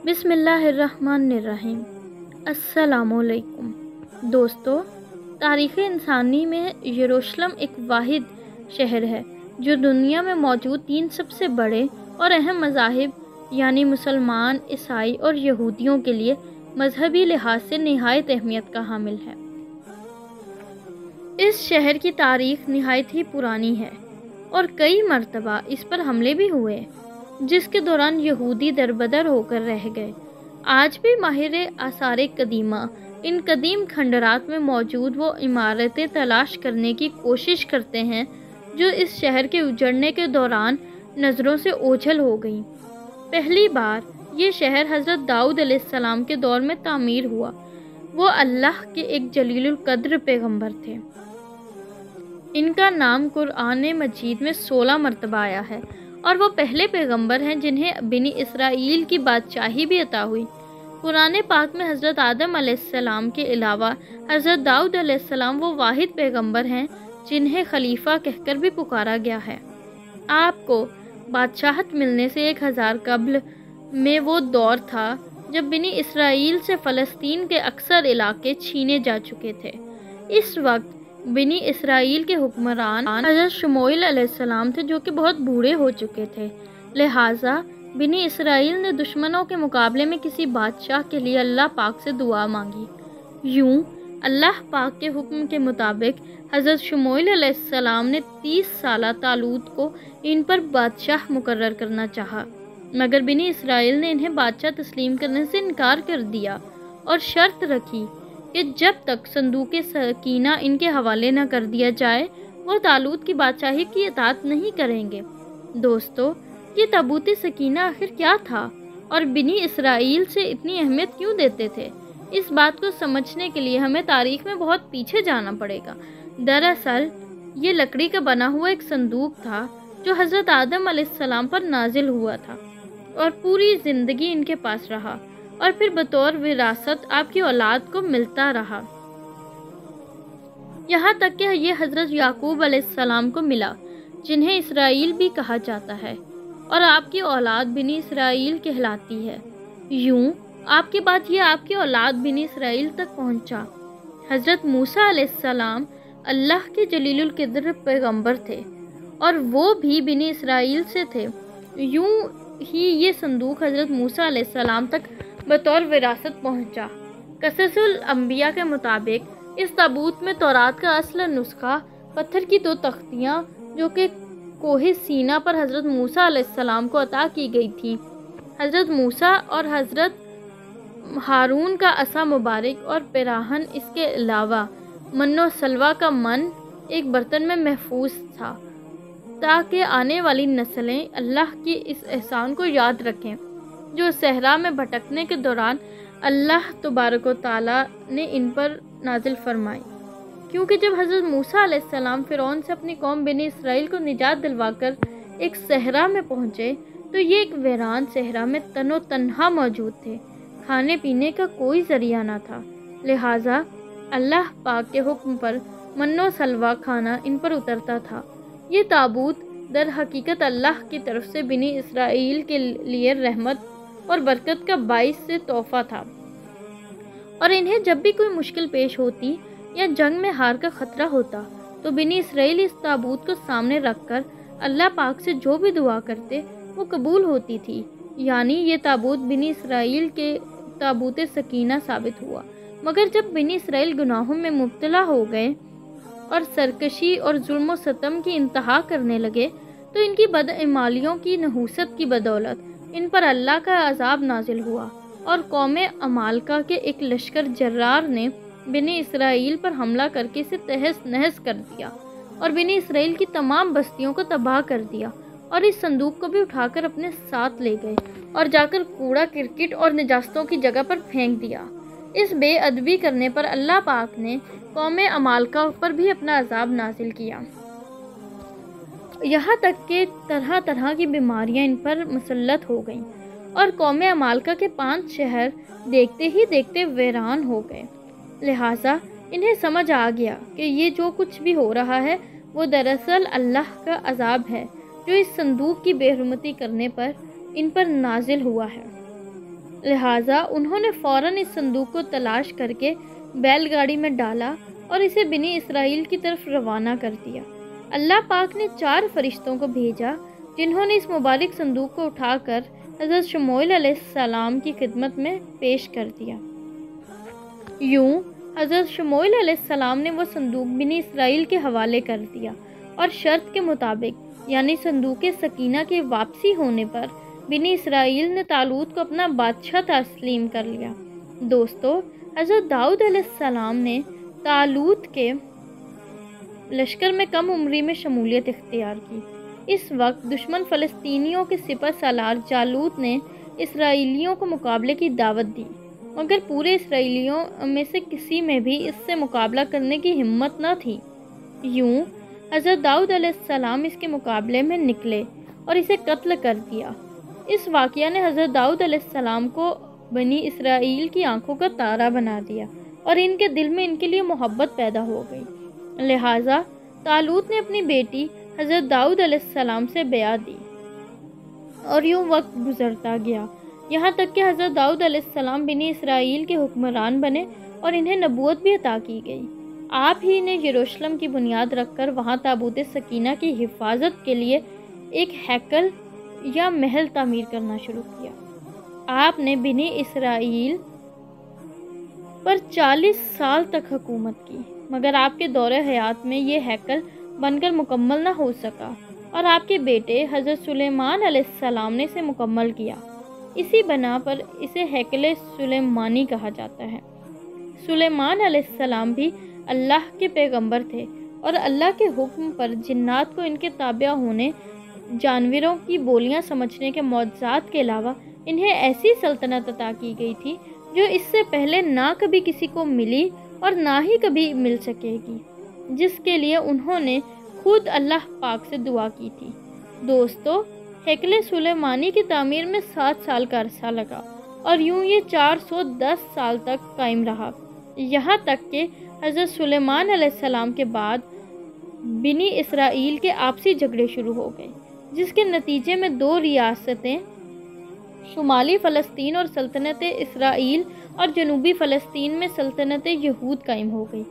بسم اللہ الرحمن الرحیم۔ السلام علیکم دوستو، تاریخ انسانی میں یروشلم ایک واحد شہر ہے جو دنیا میں موجود 3 سب سے بڑے اور اہم مذاہب یعنی مسلمان، عیسائی اور یہودیوں کے لیے مذہبی لحاظ سے نہایت اہمیت کا حامل ہے۔ اس شہر کی تاریخ نہایت ہی پرانی ہے اور کئی مرتبہ اس پر حملے بھی ہوئے، جس کے دوران یہودی دربدر ہو کر رہ گئے۔ آج بھی ماہر آثار قدیمہ ان قدیم کھنڈرات میں موجود وہ عمارتیں تلاش کرنے کی کوشش کرتے ہیں جو اس شہر کے اجڑنے کے دوران نظروں سے اوجھل ہو گئیں۔ پہلی بار یہ شہر حضرت داؤد علیہ السلام کے دور میں تعمیر ہوا۔ وہ اللہ کے ایک جلیل القدر پیغمبر تھے۔ ان کا نام قرآن مجید میں 16 مرتبہ آیا ہے اور وہ پہلے پیغمبر ہیں جنہیں بنی اسرائیل کی بادشاہی بھی عطا ہوئی۔ قرآن پاک میں حضرت آدم علیہ السلام کے علاوہ حضرت داؤد علیہ السلام وہ واحد پیغمبر ہیں جنہیں خلیفہ کہہ کر بھی پکارا گیا ہے۔ آپ کو بادشاہت ملنے سے 1000 قبل میں وہ دور تھا جب بنی اسرائیل سے فلسطین کے اکثر علاقے چھینے جا چکے تھے۔ اس وقت بنی اسرائیل کے حکمران حضرت شموئیل علیہ السلام تھے جو کہ بہت بوڑھے ہو چکے تھے، لہٰذا بنی اسرائیل نے دشمنوں کے مقابلے میں کسی بادشاہ کے لیے اللہ پاک سے دعا مانگی۔ یوں اللہ پاک کے حکم کے مطابق حضرت شموئیل علیہ السلام نے 30 سالہ طالوت کو ان پر بادشاہ مقرر کرنا چاہا، مگر بنی اسرائیل نے انہیں بادشاہ تسلیم کرنے سے انکار کر دیا اور شرط رکھی کہ جب تک صندوق سکینہ ان کے حوالے نہ کر دیا جائے وہ طالوت کی بادشاہی کی اطاعت نہیں کریں گے۔ دوستو، یہ تابوت سکینہ آخر کیا تھا اور بنی اسرائیل سے اتنی اہمیت کیوں دیتے تھے؟ اس بات کو سمجھنے کے لیے ہمیں تاریخ میں بہت پیچھے جانا پڑے گا۔ دراصل یہ لکڑی کا بنا ہوا ایک صندوق تھا جو حضرت آدم علیہ السلام پر نازل ہوا تھا اور پوری زندگی ان کے پاس رہا اور پھر بطور وراثت آپ کی اولاد کو ملتا رہا، یہاں تک کہ یہ حضرت یعقوب علیہ السلام کو ملا جنہیں اسرائیل بھی کہا جاتا ہے، اور آپ کی اولاد بنی اسرائیل کہلاتی ہے۔ یوں آپ کے بعد یہ آپ کی اولاد بنی اسرائیل تک پہنچا۔ حضرت موسیٰ علیہ السلام اللہ کے جلیل القدر پیغمبر تھے اور وہ بھی بنی اسرائیل سے تھے۔ یوں ہی یہ صندوق حضرت موسیٰ علیہ السلام تک بطور وراثت پہنچا۔ قصص الانبیاء کے مطابق اس تابوت میں تورات کا اصل نسخہ، پتھر کی 2 تختیاں جو کہ کوہ سینا پر حضرت موسیٰ علیہ السلام کو عطا کی گئی تھیں، حضرت موسیٰ اور حضرت ہارون کا عصا مبارک اور پیراہن، اس کے علاوہ من و سلوہ کا من ایک برتن میں محفوظ تھا تاکہ آنے والی نسلیں اللہ کی اس احسان کو یاد رکھیں جو صحرا میں بھٹکنے کے دوران اللہ تبارک و تعالیٰ نے ان پر نازل فرمائی۔ کیونکہ جب حضرت موسیٰ علیہ السلام فرعون سے اپنی قوم بنی اسرائیل کو نجات دلوا کر ایک صحرا میں پہنچے تو یہ ایک ویران صحرا میں تن و تنہا موجود تھے، کھانے پینے کا کوئی ذریعہ نہ تھا، لہٰذا اللہ پاک کے حکم پر من و سلوہ کھانا ان پر اترتا تھا۔ یہ تابوت در حقیقت اللہ کی طرف سے بنی اسرائیل کے لیے رحمت اور برکت کا باعث سے تحفہ تھا، اور انہیں جب بھی کوئی مشکل پیش ہوتی یا جنگ میں ہار کا خطرہ ہوتا تو بنی اسرائیل اس تابوت کو سامنے رکھ کر اللہ پاک سے جو بھی دعا کرتے وہ قبول ہوتی تھی، یعنی یہ تابوت بنی اسرائیل کے تابوت سکینہ ثابت ہوا۔ مگر جب بنی اسرائیل گناہوں میں مبتلا ہو گئے اور سرکشی اور ظلم و ستم کی انتہا کرنے لگے تو ان کی بدعمالیوں کی نحوست کی بدولت ان پر اللہ کا عذاب نازل ہوا اور قوم عمالقہ کے ایک لشکر جرار نے بنی اسرائیل پر حملہ کر کے اسے تہس نہس کر دیا اور بنی اسرائیل کی تمام بستیوں کو تباہ کر دیا، اور اس صندوق کو بھی اٹھا کر اپنے ساتھ لے گئے اور جا کر کوڑا کرکٹ اور نجاستوں کی جگہ پر پھینک دیا۔ اس بے ادبی کرنے پر اللہ پاک نے قوم عمالقہ پر بھی اپنا عذاب نازل کیا، یہاں تک کہ طرح طرح کی بیماریاں ان پر مسلط ہو گئیں اور قوم عمالقہ کے 5 شہر دیکھتے ہی دیکھتے ویران ہو گئے۔ لہٰذا انہیں سمجھ آ گیا کہ یہ جو کچھ بھی ہو رہا ہے وہ دراصل اللہ کا عذاب ہے جو اس صندوق کی بے حرمتی کرنے پر ان پر نازل ہوا ہے۔ لہٰذا انہوں نے فوراً اس صندوق کو تلاش کر کے بیل گاڑی میں ڈالا اور اسے بنی اسرائیل کی طرف روانہ کر دیا۔ اللہ پاک نے 4 فرشتوں کو بھیجا جنہوں نے اس مبارک صندوق کو اٹھا کر حضرت شموئیل علیہ السلام کی خدمت میں پیش کر دیا۔ یوں حضرت شموئیل علیہ السلام نے وہ صندوق بنی اسرائیل کے حوالے کر دیا اور شرط کے مطابق یعنی صندوق سکینہ کے واپسی ہونے پر بنی اسرائیل نے طالوت کو اپنا بادشاہ تسلیم کر لیا۔ دوستو، حضرت داؤد علیہ السلام نے طالوت کے لشکر میں کم عمری میں شمولیت اختیار کی۔ اس وقت دشمن فلسطینیوں کے سپہ سالار جالوت نے اسرائیلیوں کو مقابلے کی دعوت دی، مگر پورے اسرائیلیوں میں سے کسی میں بھی اس سے مقابلہ کرنے کی ہمت نہ تھی۔ یوں حضرت داؤد علیہ السلام اس کے مقابلے میں نکلے اور اسے قتل کر دیا۔ اس واقعہ نے حضرت داؤد علیہ السلام کو بنی اسرائیل کی آنکھوں کا تارا بنا دیا اور ان کے دل میں ان کے لیے محبت پیدا ہو گئی۔ لہٰذا طالوت نے اپنی بیٹی حضرت داؤد علیہ السلام سے بیعت دی اور یوں وقت گزرتا گیا، یہاں تک کہ حضرت داؤد علیہ السلام بنی اسرائیل کے حکمران بنے اور انہیں نبوت بھی عطا کی گئی۔ آپ ہی نے یروشلم کی بنیاد رکھ کر وہاں تابوت سکینہ کی حفاظت کے لیے ایک ہیکل یا محل تعمیر کرنا شروع کیا۔ آپ نے بنی اسرائیل پر 40 سال تک حکومت کی، مگر آپ کے دور حیات میں یہ ہیکل بن کر مکمل نہ ہو سکا اور آپ کے بیٹے حضرت سلیمان علیہ السلام نے اسے مکمل کیا۔ اسی بنا پر اسے ہیکل سلیمانی کہا جاتا ہے۔ سلیمان علیہ السلام بھی اللہ کے پیغمبر تھے اور اللہ کے حکم پر جنات کو ان کے تابع ہونے، جانوروں کی بولیاں سمجھنے کے معجزات کے علاوہ انہیں ایسی سلطنت عطا کی گئی تھی جو اس سے پہلے نہ کبھی کسی کو ملی اور نہ ہی کبھی مل سکے گی، جس کے لیے انہوں نے خود اللہ پاک سے دعا کی تھی۔ دوستو، ہیکل سلیمانی کی تعمیر میں 7 سال کا عرصہ لگا اور یوں یہ 410 سال تک قائم رہا، یہاں تک کہ حضرت سلیمان علیہ السلام کے بعد بنی اسرائیل کے آپسی جھگڑے شروع ہو گئے، جس کے نتیجے میں 2 ریاستیں شمالی فلسطین اور سلطنت اسرائیل اور جنوبی فلسطین میں سلطنت یہود قائم ہو گئی۔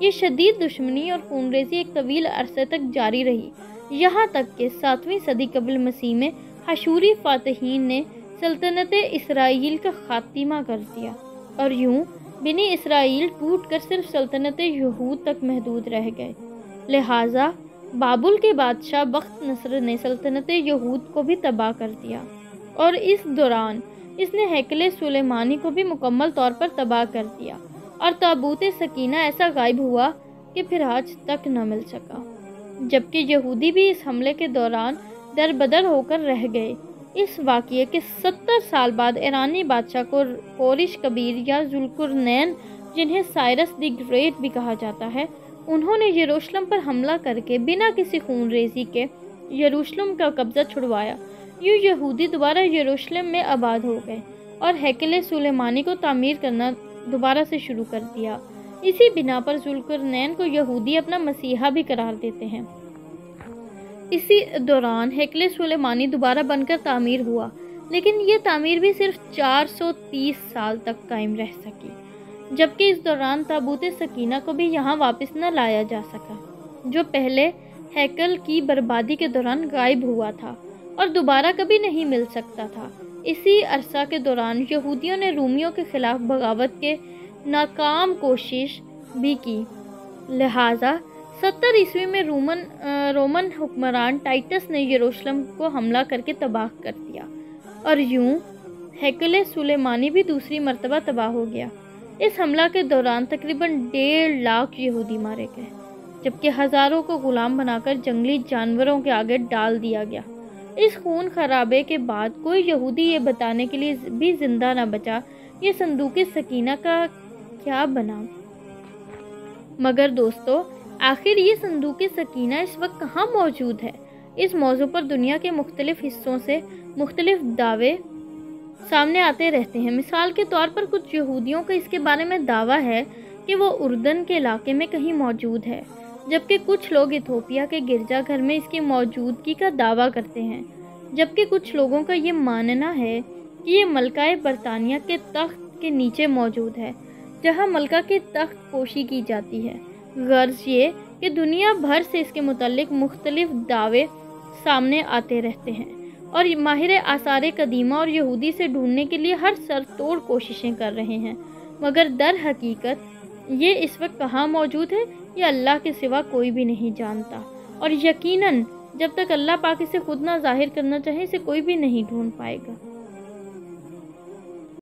یہ شدید دشمنی اور خونریزی ایک طویل عرصے تک جاری رہی، یہاں تک کہ 7ویں صدی قبل مسیح میں حشوری فاتحین نے سلطنت اسرائیل کا خاتمہ کر دیا اور یوں بنی اسرائیل ٹوٹ کر صرف سلطنت یہود تک محدود رہ گئے۔ لہٰذا بابل کے بادشاہ بخت نصر نے سلطنت یہود کو بھی تباہ کر دیا اور اس دوران اس نے ہیکل سلیمانی کو بھی مکمل طور پر تباہ کر دیا اور تابوت سکینہ ایسا غائب ہوا کہ پھر آج تک نہ مل سکا، جبکہ یہودی بھی اس حملے کے دوران در بدر ہو کر رہ گئے۔ اس واقعے کے 70 سال بعد ایرانی بادشاہ کو کورش کبیر یا ذوالقرنین، جنہیں سائرس دی گریٹ بھی کہا جاتا ہے، انہوں نے یروشلم پر حملہ کر کے بنا کسی خون ریزی کے یروشلم کا قبضہ چھڑوایا۔ یوں یہودی دوبارہ یروشلم میں آباد ہو گئے اور ہیکل سلیمانی کو تعمیر کرنا دوبارہ سے شروع کر دیا۔ اسی بنا پر ذوالقرنین کو یہودی اپنا مسیحا بھی قرار دیتے ہیں۔ اسی دوران ہیکل سلیمانی دوبارہ بن کر تعمیر ہوا، لیکن یہ تعمیر بھی صرف 430 سال تک قائم رہ سکی، جبکہ اس دوران تابوت سکینہ کو بھی یہاں واپس نہ لایا جا سکا، جو پہلے ہیکل کی بربادی کے دوران غائب ہوا تھا اور دوبارہ کبھی نہیں مل سکتا تھا۔ اسی عرصہ کے دوران یہودیوں نے رومیوں کے خلاف بغاوت کے ناکام کوشش بھی کی، لہٰذا 70 عیسوی میں رومن حکمران ٹائٹس نے یروشلم کو حملہ کر کے تباہ کر دیا اور یوں ہیکل سلیمانی بھی دوسری مرتبہ تباہ ہو گیا۔ اس حملہ کے دوران تقریباً 1.5 لاکھ یہودی مارے گئے، جبکہ ہزاروں کو غلام بنا کر جنگلی جانوروں کے آگے ڈال دیا گیا۔ اس خون خرابے کے بعد کوئی یہودی یہ بتانے کے لیے بھی زندہ نہ بچا یہ صندوق سکینہ کا کیا بنا۔ مگر دوستو، آخر یہ صندوق سکینہ اس وقت کہاں موجود ہے؟ اس موضوع پر دنیا کے مختلف حصوں سے مختلف دعوے سامنے آتے رہتے ہیں۔ مثال کے طور پر کچھ یہودیوں کا اس کے بارے میں دعویٰ ہے کہ وہ اردن کے علاقے میں کہیں موجود ہے، جبکہ کچھ لوگ ایتھوپیا کے گرجا گھر میں اس کی موجودگی کا دعویٰ کرتے ہیں، جبکہ کچھ لوگوں کا یہ ماننا ہے کہ کہ یہ ملکہ برطانیہ کے تخت کے نیچے موجود ہے، جہاں ملکہ کی تخت پوشی کی جاتی ہے۔ غرض یہ کہ دنیا بھر سے اس کے متعلق مختلف دعوے سامنے آتے رہتے ہیں، اور ماہر آثار قدیمہ اور یہودی سے ڈھونڈنے کے لیے ہر سر توڑ کوششیں کر رہے ہیں، مگر در حقیقت یہ اس وقت کہاں موجود ہے یہ اللہ کے سوا کوئی بھی نہیں جانتا، اور یقیناً جب تک اللہ پاک اسے خود نہ ظاہر کرنا چاہے اسے کوئی بھی نہیں ڈھونڈ پائے گا۔